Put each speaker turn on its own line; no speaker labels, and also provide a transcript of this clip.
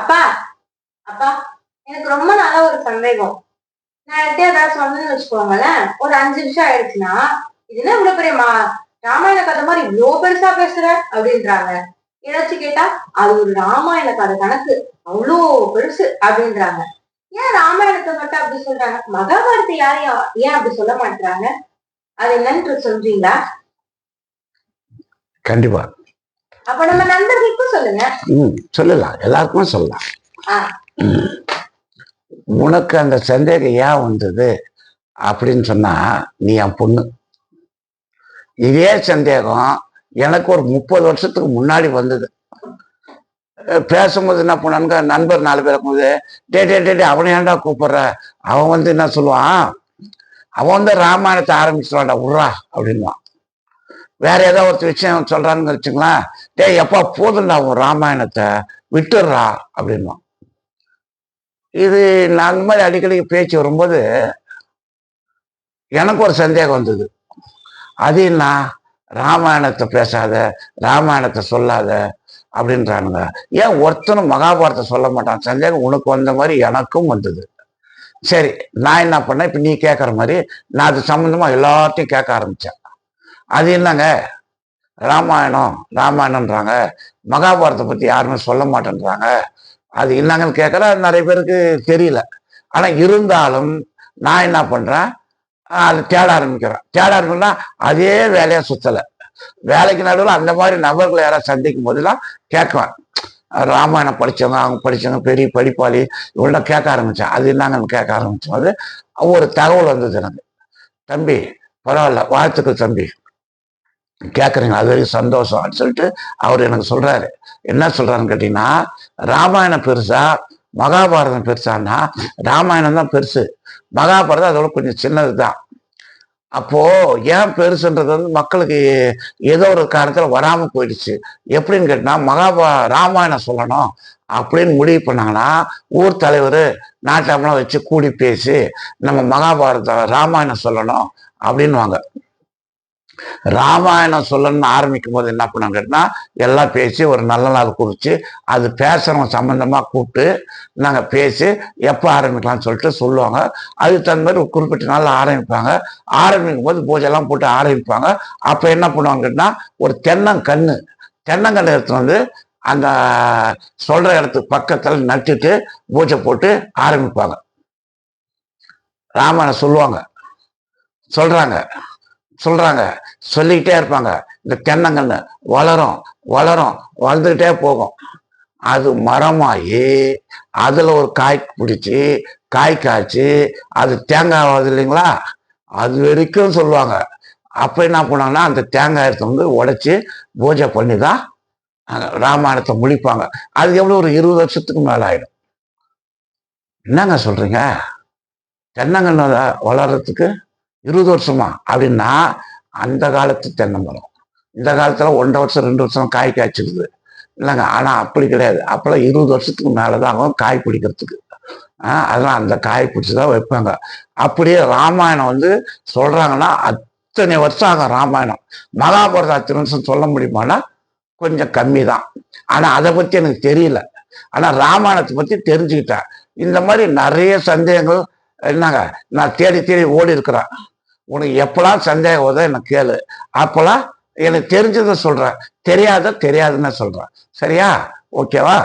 அப்பா அப்பா எனக்கு ரொம்ப நாளா ஒரு சந்தேகம். நான் என்கிட்ட ஏதாவது சொன்னேன்னு வச்சுக்கோங்களேன், ஒரு 5 நிமிஷம் ஆயிடுச்சுன்னா, இது என்ன இவ்வளவு பெரிய ராமாயண கதை மாதிரி இவ்வளவு பெருசா பேசுற அப்படின்றாங்க. ஏதாச்சும் கேட்டா அது ஒரு ராமாயண கதை கணக்கு, அவ்வளோ பெருசு அப்படின்றாங்க. ஏன் ராமாயணத்தை மட்டும் அப்படி சொல்றாங்க? மகாபாரத்தை யாரையும் ஏன் அப்படி சொல்ல மாட்டாங்க? அது என்னன்னு சொல்றீங்களா?
கண்டிப்பா.
அப்ப நம்ம நண்பர்களுக்கும் சொல்லுங்க.
சொல்லலாம், எல்லாருக்குமே சொல்லலாம். உனக்கு அந்த சந்தேகம் ஏன் வந்தது அப்படின்னு சொன்னா, நீ என் பொண்ணு. இதே சந்தேகம் எனக்கு ஒரு 30 வருஷத்துக்கு முன்னாடி வந்தது. பேசும்போது என்ன பண்ணானுங்க, நண்பர் 4 பேர் இருக்கும்போது, டே அவனை ஏன்டா கூப்பிடுற, அவன் என்ன சொல்லுவான், அவன் ராமாயணத்தை ஆரம்பிச்சுவான்டா உர்றா அப்படின்வான். வேற ஏதோ ஒரு விஷயம் சொல்றான்னு வச்சுங்களேன், எப்பா போதுண்டா உன் ராமாயணத்தை விட்டுடுறா அப்படின்வான். இது நான் அந்த மாதிரி அடிக்கடி பேச்சு வரும்போது எனக்கு ஒரு சந்தேகம் வந்தது. அது என்ன, ராமாயணத்தை பேசாத, ராமாயணத்தை சொல்லாத அப்படின்றானுங்க. ஏன் ஒருத்தனும் மகாபாரத்தை சொல்ல மாட்டான்? சந்தேகம் உனக்கு வந்த மாதிரி எனக்கும் வந்தது. சரி, நான் என்ன பண்ணேன், இப்ப நீ கேட்கற மாதிரி நான் அது சம்பந்தமா எல்லாத்தையும் கேட்க ஆரம்பிச்சேன். அது என்னங்க, ராமாயணம்ன்றாங்க, மகாபாரத்தை பத்தி யாருமே சொல்ல மாட்டேன்றாங்க, அது என்னங்கன்னு கேட்கற நிறைய பேருக்கு தெரியல. ஆனா இருந்தாலும் நான் என்ன பண்றேன், அது தேட ஆரம்பிக்கிறேன். அதே வேலையா சுத்தலை. வேலைக்கு நடுவில் அந்த மாதிரி நபர்களை யாராவது சந்திக்கும் போதெல்லாம் கேட்குவேன். ராமாயணம் படித்தவங்க, அவங்க படித்தவங்க, பெரிய படிப்பாளி இவங்கள்ட்ட கேட்க ஆரம்பித்தேன். அது என்னங்கன்னு கேட்க ஆரம்பித்தோம். அது ஒரு தகவல் வந்தது எனக்கு. தம்பி பரவாயில்ல, வாழ்த்துக்கள் தம்பி, கேட்குறீங்க, அது வரைக்கும் சந்தோஷம் அப்படின்னு சொல்லிட்டு அவர் எனக்கு சொல்றாரு. என்ன சொல்றாருன்னு கேட்டீங்கன்னா, ராமாயணம் பெருசா மகாபாரதம் பெருசான்னா ராமாயணம் தான் பெருசு, மகாபாரதம் அதோட கொஞ்சம் சின்னது தான். அப்போ ஏன் பெருசுன்றது மக்களுக்கு ஏதோ ஒரு காரணத்துல வராம போயிடுச்சு. எப்படின்னு கேட்டா, ராமாயணம் சொல்லணும் அப்படின்னு முடிவு பண்ணாங்கன்னா, ஊர் தலைவர் நாட்டம்லாம் வச்சு கூடி பேசி நம்ம மகாபாரத ராமாயணம் சொல்லணும் அப்படின்வாங்க. ராமாயணம் சொல்லணும்னு ஆரம்பிக்கும் போது என்ன பண்ணாங்க கேட்டா, எல்லாம் பேசி ஒரு நல்ல நாள் குறிச்சு அது பேசுறவங்க சம்பந்தமா கூப்பிட்டு நாங்க பேசி எப்போ ஆரம்பிக்கலாம்னு சொல்லிட்டு சொல்லுவாங்க. அதுக்கு தகுந்த மாதிரி ஒரு குறிப்பிட்ட நாள் ஆரம்பிப்பாங்க. ஆரம்பிக்கும் போது பூஜைலாம் போட்டு ஆரம்பிப்பாங்க. அப்ப என்ன பண்ணுவாங்க கேட்டா, ஒரு தென்னங்கன்று எடுத்து அந்த சொல்ற இடத்துக்கு பக்கத்துல நட்டுட்டு பூஜை போட்டு ஆரம்பிப்பாங்க. ராமாயணம் சொல்றாங்க சொல்லிக்கிட்டே இருப்பாங்க. இந்த தென்னங்கன்று வளர்ந்துகிட்டே போகும். அது மரமாயி அதுல ஒரு காய் பிடிச்சி காய் காய்ச்சி அது தேங்காய் ஆகுது இல்லைங்களா, அது வரைக்கும் சொல்லுவாங்க. அப்ப என்ன பண்ணாங்கன்னா, அந்த தேங்காய் எடுத்து உடைச்சி பூஜை பண்ணி தான் ராமாயணத்தை முடிப்பாங்க. அது எவ்வளவு ஒரு 20 வருஷத்துக்கு மேல ஆயிடும். என்னங்க சொல்றீங்க, தென்னங்கன்று வளர்றதுக்கு 20 வருஷமா அப்படின்னா, அந்த காலத்து தென்னை மரம் இந்த காலத்துல 1.5 வருஷம் 2 வருஷம் காய் காய்ச்சிருது இல்லைங்க. ஆனா அப்படி கிடையாது. அப்பெல்லாம் 20 வருஷத்துக்கு மேலதான் ஆகும் காய் பிடிக்கிறதுக்கு. அதெல்லாம் அந்த காய் பிடிச்சிதான் வைப்பாங்க. அப்படியே ராமாயணம் சொல்றாங்கன்னா அத்தனை வருஷம் ஆகும் ராமாயணம். மகாபாரதம் அத்தனை வருஷம் சொல்ல முடியுமானா கொஞ்சம் கம்மி தான். ஆனா அதை பத்தி எனக்கு தெரியல. ஆனா ராமாயணத்தை பத்தி தெரிஞ்சுக்கிட்டேன். இந்த மாதிரி நிறைய சந்தேகங்கள் என்னங்க நான் தேடி ஓடி இருக்கிறேன். உனக்கு எப்பெல்லாம் சந்தேகம் வருதோ எனக்கு கேளு, அப்பெல்லாம் எனக்கு தெரிஞ்சதை சொல்றேன், தெரியாதுன்னு சொல்றேன். சரியா? ஓகேவா?